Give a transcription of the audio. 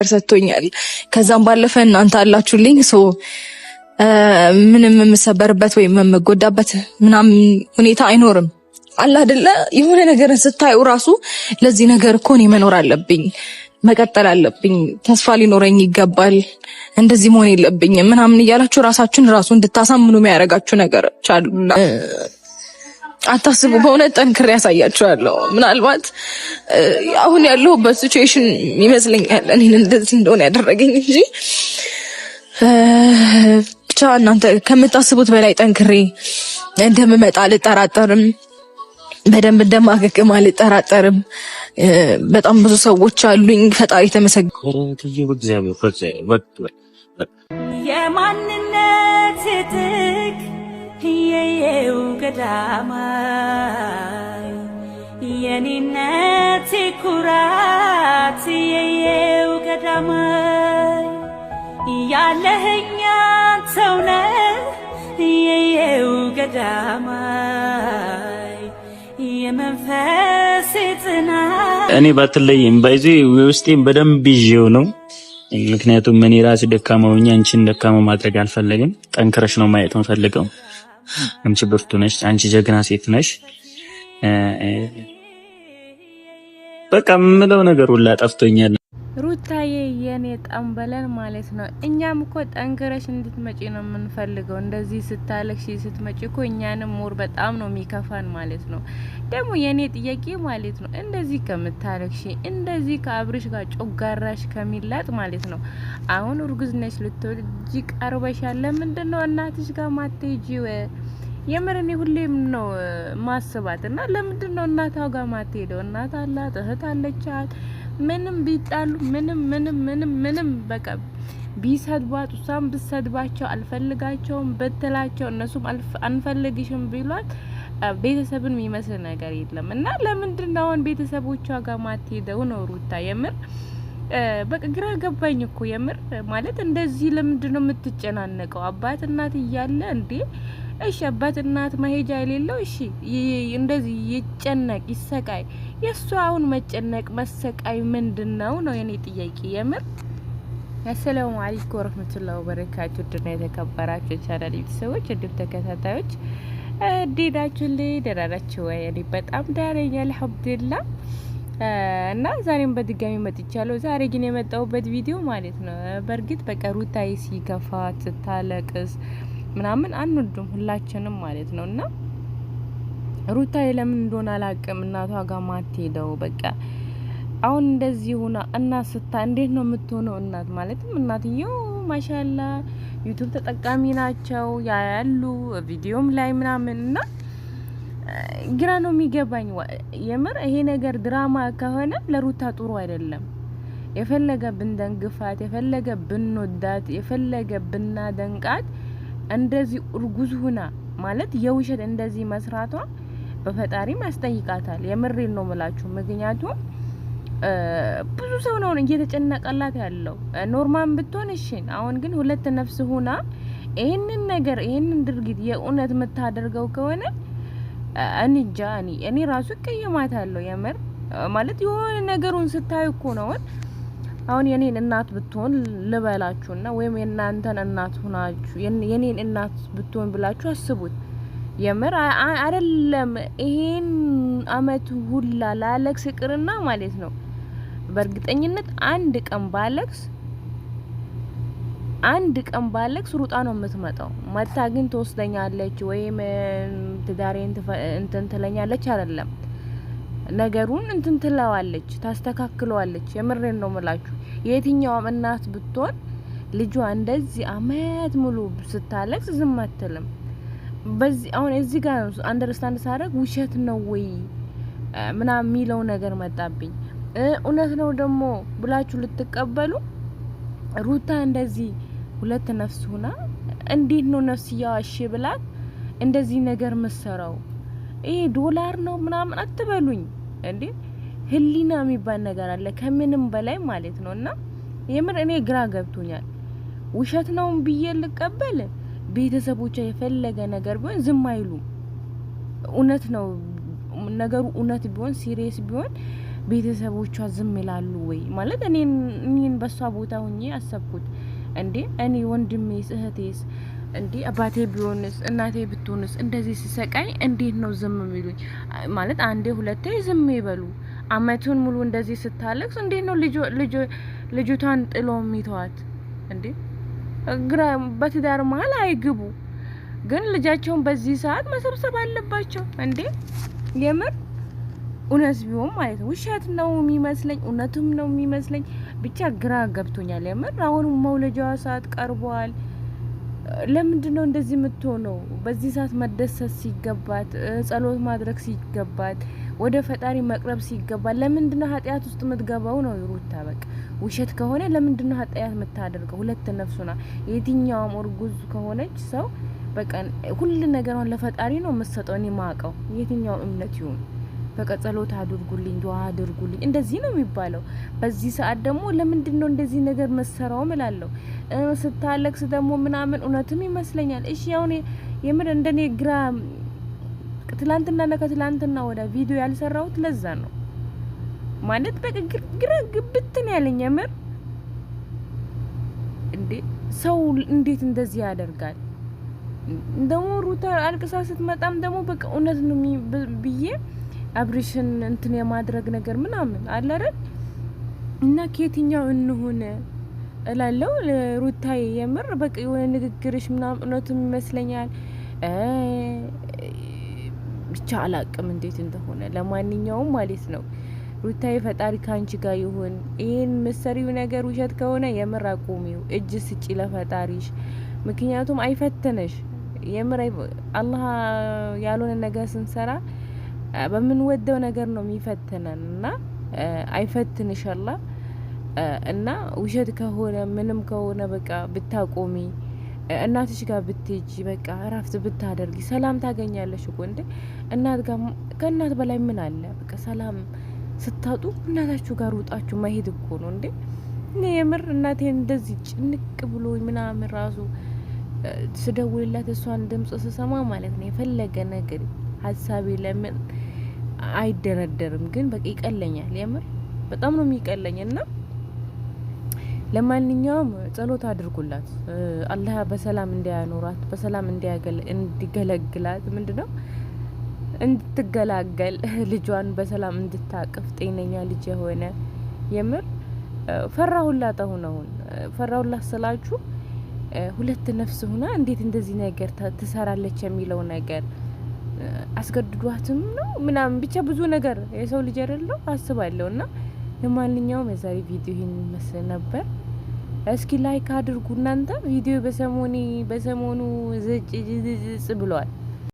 ሰጥቶኛል። ከዛም ባለፈ እናንተ አላችሁልኝ። ምንም የምሰበርበት ወይም የምጎዳበት ምናምን ሁኔታ አይኖርም። አለ አይደለ? የሆነ ነገር ስታዩ ራሱ ለዚህ ነገር እኮ እኔ መኖር አለብኝ፣ መቀጠል አለብኝ፣ ተስፋ ሊኖረኝ ይገባል፣ እንደዚህ መሆን የለብኝም ምናምን እያላችሁ ራሳችሁን ራሱ እንድታሳምኑ የሚያደርጋችሁ ነገሮች አሉና አታስቡ። በእውነት ጠንክሬ ያሳያችኋለሁ። ምናልባት አሁን ያለሁበት ሲቹዌሽን ይመስለኛል እኔን እንደዚህ እንደሆነ ያደረገኝ እንጂ ብቻ እናንተ ከምታስቡት በላይ ጠንክሬ እንደምመጣ አልጠራጠርም። በደንብ እንደማገግም አልጠራጠርም። በጣም ብዙ ሰዎች አሉኝ። ፈጣሪ ተመሰገነ። የማንነት ጥግ የየው ገዳማይ የኔነት ኩራት የየው ገዳማይ ያለህኛ ተውነ የየው ገዳማይ የመንፈስ ጽናት እኔ ባትለይም ባይዚ ውስጤን በደንብ ይዤው ነው። ምክንያቱም እኔ ራሴ ደካማ ሆኜ አንቺን ደካማ ማድረግ አልፈልግም። ጠንክረሽ ነው ማየት የምፈልገው። አንቺ ብርቱ ነሽ፣ አንቺ ጀግና ሴት ነሽ። በቃ ምለው ነገር ሁላ ጠፍቶኛል። ሩታዬ የኔ ጠንበለን ማለት ነው። እኛም እኮ ጠንክረሽ እንድትመጪ ነው የምንፈልገው። እንደዚህ ስታለቅሽ ስትመጪ እኮ እኛንም ሞር በጣም ነው የሚከፋን ማለት ነው። ደግሞ የኔ ጥያቄ ማለት ነው እንደዚህ ከምታለቅሽ እንደዚህ ከአብርሽ ጋር ጮጋራሽ ከሚላጥ ማለት ነው አሁን እርጉዝ ነሽ ልትወልጂ ቀርበሻል። ለምንድን ነው እናትሽ ጋር ማትሄጂው? የምር እኔ ሁሌም ነው ማስባት እና ለምንድን ነው እናቷ ጋር ማትሄደው? እናት አላት፣ እህት አለቻት። ምንም ቢጣሉ ምንም በቃ ቢሰድቧት እሷም ብትሰድባቸው አልፈልጋቸውም ብትላቸው እነሱም አንፈልግሽም ቢሏት ቤተሰብን የሚመስል ነገር የለም። እና ለምንድን ነው አሁን ቤተሰቦቿ ጋር ማትሄደው ነው ሩታ? የምር በቃ ግራ ገባኝ እኮ የምር ማለት እንደዚህ ለምንድን ነው የምትጨናነቀው? አባት እናት እያለ እንዴ እሺ አባት እናት መሄጃ የሌለው እሺ እንደዚህ ይጨነቅ ይሰቃይ። የሱ አሁን መጨነቅ መሰቃይ ምንድነው ነው የኔ ጥያቄ የምር። አሰላሙ አለይኩም ወራህመቱላሂ ወበረካቱ። ድና የተከበራችሁ ቻናል ቤተሰቦች እንዲሁም ተከታታዮች ዲዳችሁልኝ ደህና ናችሁ ወይ? እኔ በጣም ደህና ነኝ አልሐምዱሊላህ። እና ዛሬም በድጋሚ መጥቻለሁ። ዛሬ ግን የመጣሁበት ቪዲዮ ማለት ነው በእርግጥ በቃ ሩታዬ ሲከፋት ስታለቅስ ምናምን አንወድም ሁላችንም ማለት ነው። እና ሩታዬ ለምን እንደሆነ አላቅም እናቷ ጋር ማትሄደው በቃ አሁን እንደዚህ ሆና እናት እንዴት ነው የምትሆነው? እናት ማለትም እናትየው ማሻአላ ዩቲዩብ ተጠቃሚ ናቸው ያያሉ ቪዲዮም ላይ ምናምን እና ግራ ነው የሚገባኝ የምር። ይሄ ነገር ድራማ ከሆነ ለሩታ ጥሩ አይደለም። የፈለገ ብንደንግፋት የፈለገ ብንወዳት የፈለገ ብናደንቃት እንደዚህ እርጉዝ ሁና ማለት የውሸት እንደዚህ መስራቷ በፈጣሪም ያስጠይቃታል። የምሬን ነው ምላችሁ። ምክንያቱም ብዙ ሰው ነው እየተጨነቀላት ያለው። ኖርማል ብትሆን እሺ። አሁን ግን ሁለት ነፍስ ሁና ይሄንን ነገር ይሄንን ድርጊት የእውነት የምታደርገው ከሆነ እንጃ እኔ ራሱ ቀየማታለሁ የምር ማለት የሆነ ነገሩን ስታዩ እኮ ነው። አሁን የኔን እናት ብትሆን ልበላችሁና ወይም የናንተን እናት ሆናችሁ የኔን እናት ብትሆን ብላችሁ አስቡት። የምር አይደለም ይሄን አመት ሁላ ላለቅስ ይቅርና ማለት ነው በእርግጠኝነት አንድ ቀን ባለቅስ ሩጣ ነው የምትመጣው። መታ ግን ትወስደኛለች ወይም ትዳሬን እንትን ትለኛለች አይደለም ነገሩን እንትን ትለዋለች ታስተካክለዋለች። የምሬን ነው ምላችሁ። የትኛውም እናት ብትሆን ልጇ እንደዚህ አመት ሙሉ ስታለቅስ ዝም አትልም። በዚህ አሁን እዚህ ጋር አንደርስታንድ ሳደርግ ውሸት ነው ወይ ምናምን የሚለው ነገር መጣብኝ። እውነት ነው ደግሞ ብላችሁ ልትቀበሉ ሩታ እንደዚህ ሁለት ነፍስ ሆና እንዴት ነው ነፍስያዋ እሺ ብላት እንደዚህ ነገር መሰራው? ይሄ ዶላር ነው ምናምን አትበሉኝ እንዴ። ህሊና የሚባል ነገር አለ ከምንም በላይ ማለት ነውና የምር እኔ ግራ ገብቶኛል። ውሸት ነው ብዬ ልቀበል ቤተሰቦቿ የፈለገ ነገር ቢሆን ዝም አይሉ። እውነት ነው ነገሩ እውነት ቢሆን ሲሪየስ ቢሆን ቤተሰቦቿ ዝም ይላሉ ወይ ማለት እኔን በሷ ቦታ ሆኜ አሰብኩት እንዴ እኔ ወንድሜስ እህቴስ እንዴ አባቴ ቢሆንስ እናቴ ብትሆንስ እንደዚህ ሲሰቃይ እንዴት ነው ዝም የሚሉኝ ማለት አንዴ ሁለቴ ዝም ይበሉ አመቱን ሙሉ እንደዚህ ስታለቅስ እንዴት ነው ልጅቷን ጥሎ የሚተዋት እንዴ ግራ በትዳር መሀል አይግቡ ግን ልጃቸውን በዚህ ሰዓት መሰብሰብ አለባቸው እንዴ የምር እውነት ቢሆን ማለት ነው ውሸት ነው የሚመስለኝ እውነቱም ነው የሚመስለኝ ብቻ ግራ ገብቶኛል የምር አሁን መውለጃዋ ሰዓት ቀርቧል ለምንድነው እንደዚህ የምትሆነው በዚህ ሰዓት መደሰት ሲገባት ጸሎት ማድረግ ሲገባት ወደ ፈጣሪ መቅረብ ሲገባት ለምንድነው ኃጢያት ውስጥ የምትገባው ነው ሩታ በቃ ውሸት ከሆነ ለምንድነው ኃጢያት የምታደርገው ሁለት ነፍሱና የትኛውም እርጉዝ ከሆነች ሰው በቃ ሁሉ ነገሯን ለፈጣሪ ነው የምትሰጠው እኔ ማቀው የትኛው እምነት ይሁን በቃ ጸሎት አድርጉልኝ ዱአ አድርጉልኝ እንደዚህ ነው የሚባለው በዚህ ሰዓት ደግሞ ለምንድነው እንደዚህ ነገር መሰራው እላለሁ ስታለቅስ ደግሞ ምናምን እውነትም ይመስለኛል እሺ ያው የምር እንደኔ ግራ ከትላንትና ወደ ቪዲዮ ያልሰራሁት ለዛ ነው ማለት በቃ ግራ ግብትን ያለኝ የምር እንዴ ሰው እንዴት እንደዚህ ያደርጋል እንደው ሩታ አልቅሳ ስትመጣም ደግሞ በቃ እውነት ነው ብዬ አብሪሽን እንትን የማድረግ ነገር ምናምን አለ አይደል እና ከየትኛው እንሆነ እላለሁ ሩታዬ የምር በቃ የሆነ ንግግርሽ ምናምን እውነትም ይመስለኛል ብቻ አላቅም እንዴት እንደሆነ ለማንኛውም ማለት ነው ሩታዬ ፈጣሪ ካንቺ ጋር ይሁን ይሄን መሰሪው ነገር ውሸት ከሆነ የምር አቁሚው እጅ ስጪ ለፈጣሪሽ ምክንያቱም አይፈተነሽ የምር አላህ ያልሆነ ነገር ስንሰራ በምንወደው ነገር ነው የሚፈተነንና አይፈትንሽ አላህ እና ውሸት ከሆነ ምንም ከሆነ በቃ ብታቆሚ እናትሽ ጋር ብትጂ በቃ እረፍት ብታደርጊ ሰላም ታገኛለሽ እኮ እንዴ እናት ጋር ከእናት በላይ ምን አለ በቃ ሰላም ስታጡ እናታችሁ ጋር ወጣችሁ መሄድ እኮ ነው እንዴ እኔ የምር እናቴን እንደዚህ ጭንቅ ብሎኝ ምናምን ራሱ ስደውልላት እሷን ድምጽ ስሰማ ማለት ነው የፈለገ ነገር ሀሳቤ ለምን አይደረደርም ግን በቃ ይቀለኛል የምር በጣም ነው የሚቀለኝና ለማንኛውም ጸሎት አድርጉላት አላህ በሰላም እንዲያኖራት በሰላም እንዲገለግላት ምንድነው እንድትገላገል ልጇን በሰላም እንድታቅፍ ጤነኛ ልጅ የሆነ የምር ፈራሁላት አሁን ፈራሁላት ስላችሁ ሁለት ነፍስ ሆና እንዴት እንደዚህ ነገር ትሰራለች የሚለው ነገር አስገድዷትም ነው ምናምን ብቻ ብዙ ነገር የሰው ልጅ አይደለም አስባለሁና ለማንኛውም የዛሬ ቪዲዮ ይሄን መስል ነበር እስኪ ላይክ አድርጉ እናንተ ቪዲዮ በሰሞኑ ዝጭ ብሏል